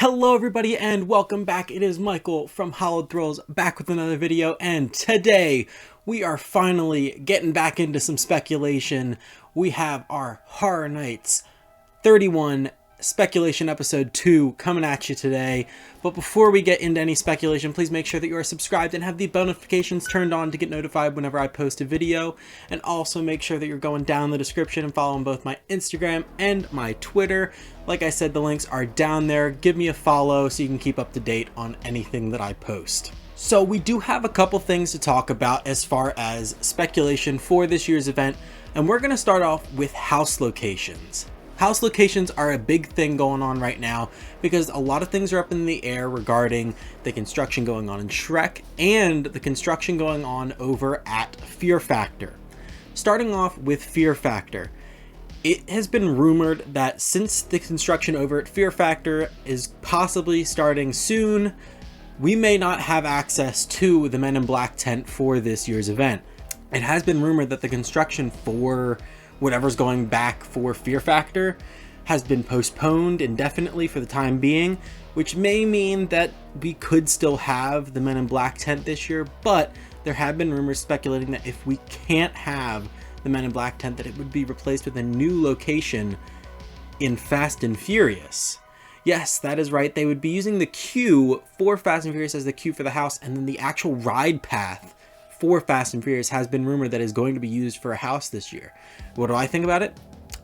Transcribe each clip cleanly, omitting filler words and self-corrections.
Hello everybody and welcome back. It is Michael from Hollowed Thrills back with another video, and today we are finally getting back into some speculation. We have our Horror Nights 31 speculation episode 2 coming at you today. But before we get into any speculation, please make sure that you are subscribed and have the bell notifications turned on to get notified whenever I post a video. And also make sure that you're going down the description and following both my Instagram and my Twitter. Like I said, the links are down there. Give me a follow so you can keep up to date on anything that I post. So we do have a couple things to talk about as far as speculation for this year's event, and we're going to start off with house locations. House locations are a big thing going on right now because a lot of things are up in the air regarding the construction going on in Shrek and the construction going on over at Fear Factor. Starting off with Fear Factor, it has been rumored that since the construction over at Fear Factor is possibly starting soon, we may not have access to the Men in Black tent for this year's event. It has been rumored that the construction for whatever's going back for Fear Factor has been postponed indefinitely for the time being, which may mean that we could still have the Men in Black tent this year, but there have been rumors speculating that if we can't have the Men in Black tent, that it would be replaced with a new location in Fast and Furious. Yes, that is right. They would be using the queue for Fast and Furious as the queue for the house, and then the actual ride path for Fast and Furious has been rumored that is going to be used for a house this year. What do I think about it?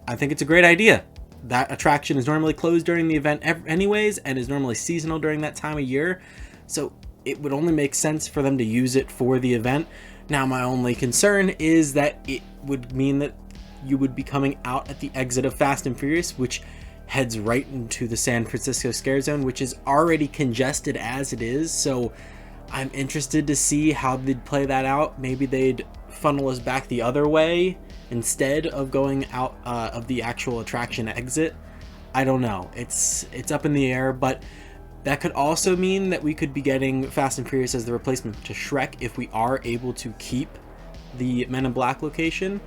I think it's a great idea. That attraction is normally closed during the event anyways, and is normally seasonal during that time of year, so it would only make sense for them to use it for the event. Now, my only concern is that it would mean that you would be coming out at the exit of Fast and Furious, which heads right into the San Francisco Scare Zone, which is already congested as it is, so I'm interested to see how they'd play that out. Maybe they'd funnel us back the other way instead of going out of the actual attraction exit. I don't know. It's up in the air, but that could also mean that we could be getting Fast and Furious as the replacement to Shrek if we are able to keep the Men in Black location.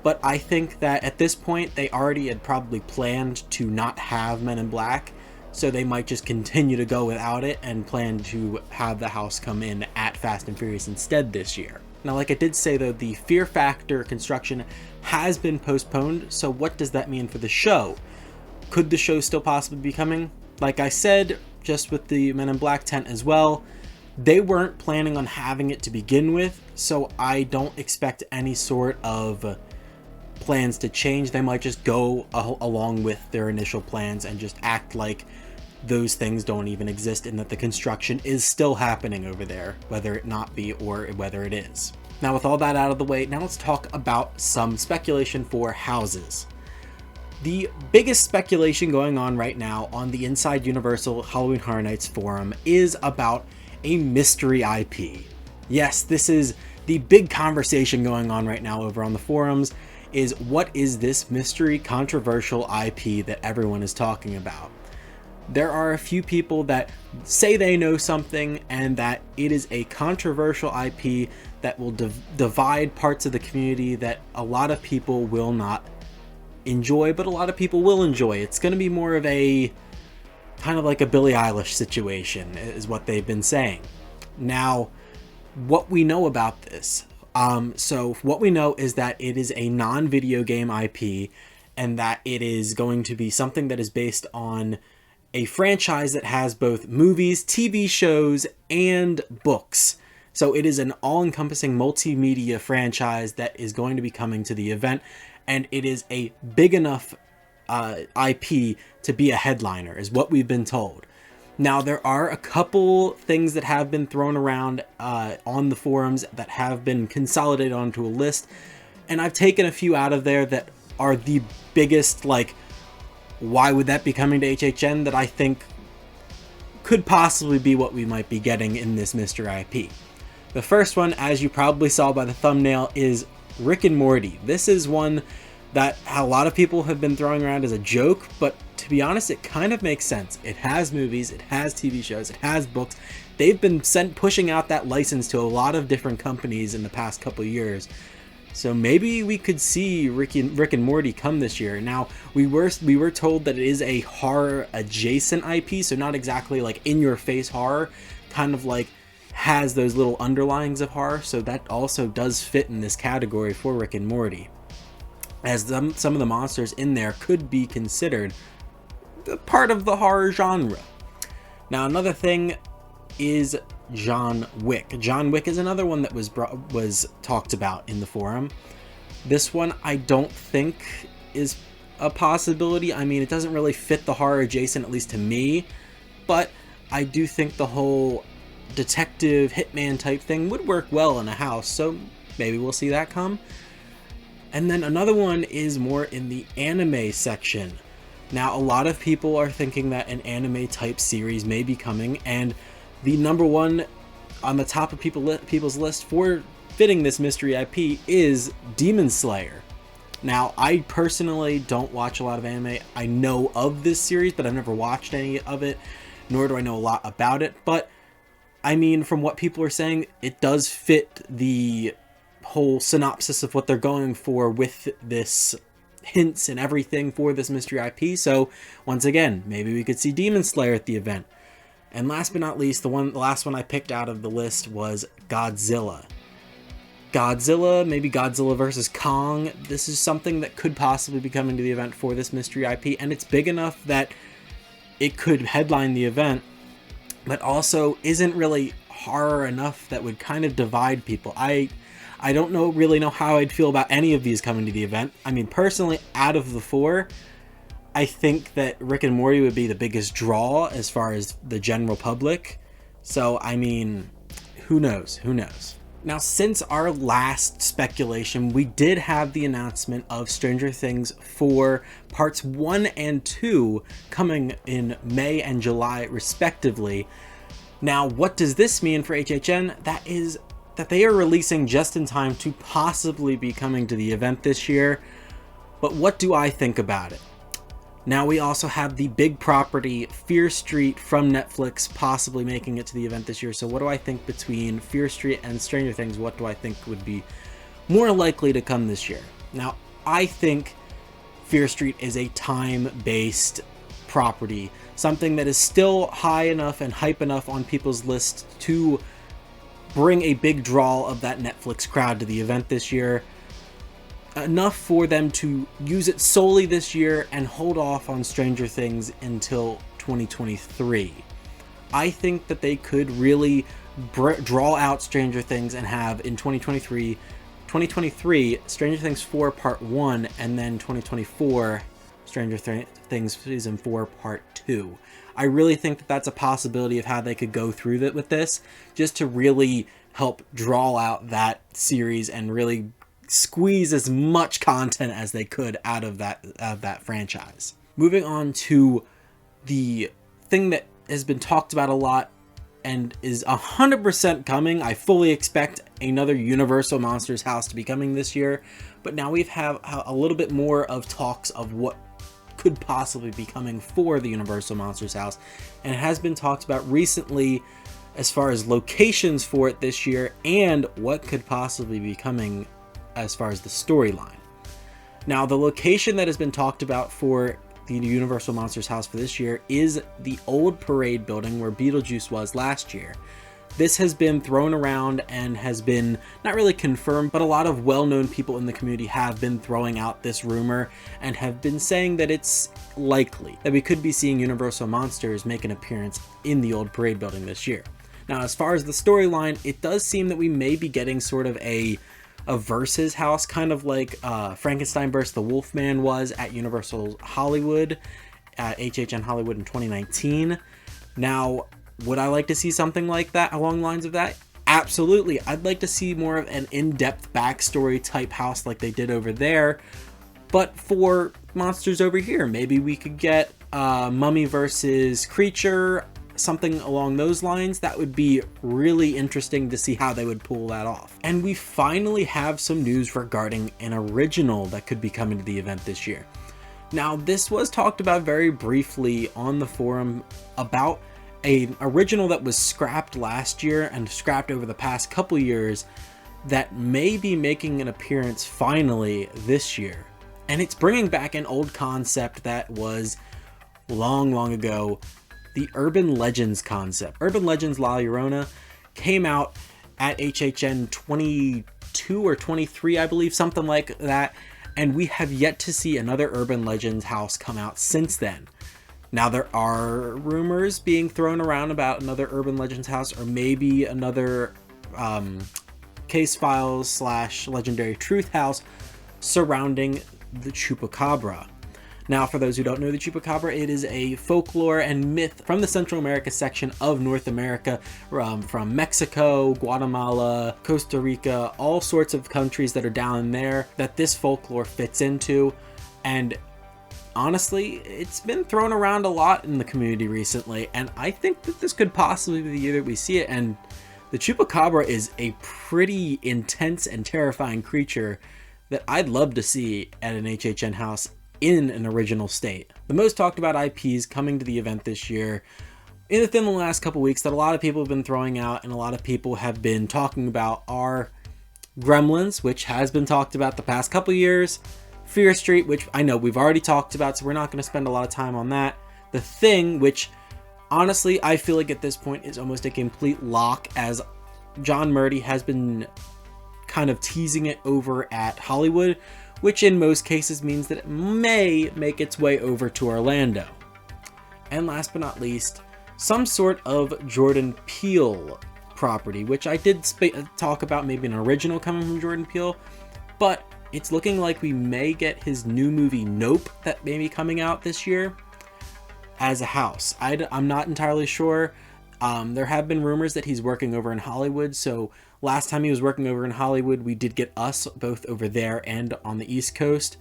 But I think that at this point they already had probably planned to not have Men in Black, so they might just continue to go without it and plan to have the house come in at Fast and Furious instead this year. Now, like I did say though, the Fear Factor construction has been postponed, so what does that mean for the show? Could the show still possibly be coming? Like I said, just with the Men in Black tent as well, they weren't planning on having it to begin with, so I don't expect any sort of plans to change. They might just go along with their initial plans and just act like those things don't even exist and that the construction is still happening over there, whether it not be or whether it is. Now, with all that out of the way, now let's talk about some speculation for houses. The biggest speculation going on right now on the Inside Universal Halloween Horror Nights forum is about a mystery IP. Yes, this is the big conversation going on right now over on the forums, is what is this mystery controversial IP that everyone is talking about? There are a few people that say they know something and that it is a controversial IP that will divide parts of the community that a lot of people will not enjoy, but a lot of people will enjoy. It's going to be more of a kind of like a Billie Eilish situation is what they've been saying. Now, what we know about this, so what we know is that it is a non-video game IP and that it is going to be something that is based on a franchise that has both movies, TV shows, and books. So it is an all-encompassing multimedia franchise that is going to be coming to the event, and it is a big enough IP to be a headliner, is what we've been told. Now, there are a couple things that have been thrown around on the forums that have been consolidated onto a list, and I've taken a few out of there that are the biggest, like, why would that be coming to HHN, that I think could possibly be what we might be getting in this mystery IP. The first one, as you probably saw by the thumbnail, is Rick and Morty. This is one that a lot of people have been throwing around as a joke, but to be honest, it kind of makes sense. It has movies, it has TV shows, it has books. They've been pushing out that license to a lot of different companies in the past couple of years, So maybe we could see Rick and Morty come this year. Now, we were told that it is a horror adjacent IP, so not exactly like in your face horror, kind of like has those little underlyings of horror. So that also does fit in this category for Rick and Morty, as some of the monsters in there could be considered part of the horror genre. Now, another thing is John Wick. John Wick is another one that was talked about in the forum. This one I don't think is a possibility. I mean, it doesn't really fit the horror adjacent, at least to me, but I do think the whole detective hitman type thing would work well in a house, so maybe we'll see that come. And then another one is more in the anime section. Now, a lot of people are thinking that an anime type series may be coming, and the number one on the top of people's list for fitting this mystery IP is Demon Slayer. Now, I personally don't watch a lot of anime. I know of this series, but I've never watched any of it, nor do I know a lot about it. But, I mean, from what people are saying, it does fit the whole synopsis of what they're going for with this hints and everything for this mystery IP. So, once again, maybe we could see Demon Slayer at the event. And last but not least, the last one I picked out of the list was Godzilla. Godzilla, maybe Godzilla versus Kong. This is something that could possibly be coming to the event for this mystery IP, and it's big enough that it could headline the event, but also isn't really horror enough that would kind of divide people. I don't really know how I'd feel about any of these coming to the event. I mean, personally, out of the four, I think that Rick and Morty would be the biggest draw as far as the general public. So, I mean, who knows? Who knows? Now, since our last speculation, we did have the announcement of Stranger Things 4 Parts 1 and 2 coming in May and July, respectively. Now, what does this mean for HHN? That is that they are releasing just in time to possibly be coming to the event this year. But what do I think about it? Now, we also have the big property Fear Street from Netflix possibly making it to the event this year. So what do I think between Fear Street and Stranger Things? What do I think would be more likely to come this year? Now, I think Fear Street is a time-based property, something that is still high enough and hype enough on people's list to bring a big draw of that Netflix crowd to the event this year. Enough for them to use it solely this year and hold off on Stranger Things until 2023. I think that they could really draw out Stranger Things and have in 2023 Stranger Things 4 Part 1, and then 2024 Stranger Things Season 4 Part 2. I really think that that's a possibility of how they could go through that with this, just to really help draw out that series and really squeeze as much content as they could out of that franchise. Moving on to the thing that has been talked about a lot and is 100% coming. I fully expect another Universal Monsters house to be coming this year, but now we've had a little bit more of talks of what could possibly be coming for the Universal Monsters house, and it has been talked about recently as far as locations for it this year and what could possibly be coming as far as the storyline. Now, the location that has been talked about for the Universal Monsters house for this year is the old parade building where Beetlejuice was last year. This has been thrown around and has been not really confirmed, but a lot of well-known people in the community have been throwing out this rumor and have been saying that it's likely that we could be seeing Universal Monsters make an appearance in the old parade building this year. Now, as far as the storyline, it does seem that we may be getting sort of a versus house, kind of like Frankenstein vs. the Wolfman was at Universal Hollywood, at HHN Hollywood in 2019. Now, would I like to see something like that along the lines of that? Absolutely. I'd like to see more of an in-depth backstory type house like they did over there, but for monsters over here. Maybe we could get Mummy versus Creature, something along those lines. That would be really interesting to see how they would pull that off. And we finally have some news regarding an original that could be coming to the event this year. Now, this was talked about very briefly on the forum about an original that was scrapped last year and scrapped over the past couple years that may be making an appearance finally this year. And it's bringing back an old concept that was long ago, the Urban Legends concept. Urban Legends La Llorona came out at HHN 22 or 23, I believe, something like that. And we have yet to see another Urban Legends house come out since then. Now, there are rumors being thrown around about another Urban Legends house, or maybe another Case Files / Legendary Truth house surrounding the Chupacabra. Now, for those who don't know the Chupacabra, it is a folklore and myth from the Central America section of North America, from Mexico, Guatemala, Costa Rica, all sorts of countries that are down there that this folklore fits into. And honestly, it's been thrown around a lot in the community recently, and I think that this could possibly be the year that we see it. And the Chupacabra is a pretty intense and terrifying creature that I'd love to see at an HHN house in an original state. The most talked about IPs coming to the event this year within the last couple weeks that a lot of people have been throwing out and a lot of people have been talking about are Gremlins, which has been talked about the past couple years, Fear Street, which I know we've already talked about, so we're not going to spend a lot of time on that, The Thing, which honestly I feel like at this point is almost a complete lock, as John Morty has been kind of teasing it over at Hollywood, which in most cases means that it may make its way over to Orlando. And last but not least, some sort of Jordan Peele property, which I did talk about maybe an original coming from Jordan Peele, but it's looking like we may get his new movie Nope that may be coming out this year as a house. I'm not entirely sure. There have been rumors that he's working over in Hollywood, so last time he was working over in Hollywood, we did get Us both over there and on the East Coast,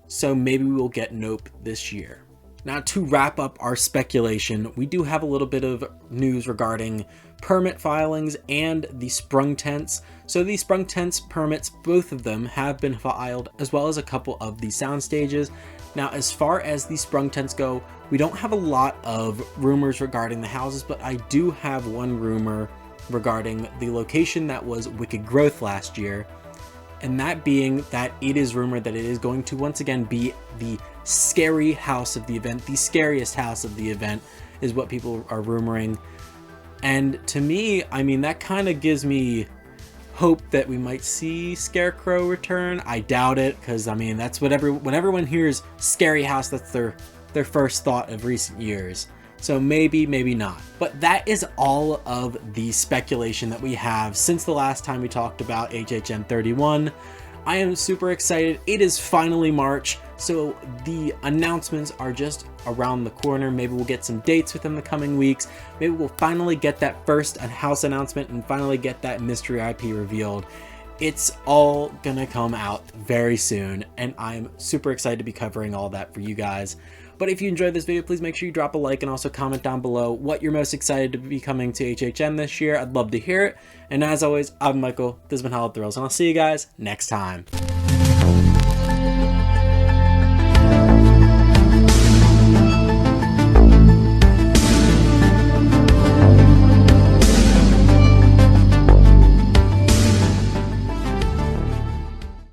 so maybe we will get Nope this year. Now, to wrap up our speculation, we do have a little bit of news regarding permit filings and the sprung tents. So these sprung tents permits, both of them have been filed, as well as a couple of the sound stages. Now, as far as the sprung tents go, we don't have a lot of rumors regarding the houses, but I do have one rumor regarding the location that was Wicked Growth last year, and that being that it is rumored that it is going to once again be the scary house of the event. The scariest house of the event is what people are rumoring. And to me, I mean, that kind of gives me hope that we might see Scarecrow return. I doubt it, because I mean, that's when everyone hears scary house, that's their first thought of recent years. So maybe not. But that is all of the speculation that we have since the last time we talked about HHN 31. I am super excited. It is finally March, so the announcements are just around the corner. Maybe we'll get some dates within the coming weeks. Maybe we'll finally get that first house announcement and finally get that mystery IP revealed. It's all gonna come out very soon, and I'm super excited to be covering all that for you guys. But if you enjoyed this video, please make sure you drop a like and also comment down below what you're most excited to be coming to HHN this year. I'd love to hear it. And as always, I'm Michael, this has been Hollow Thrills, and I'll see you guys next time.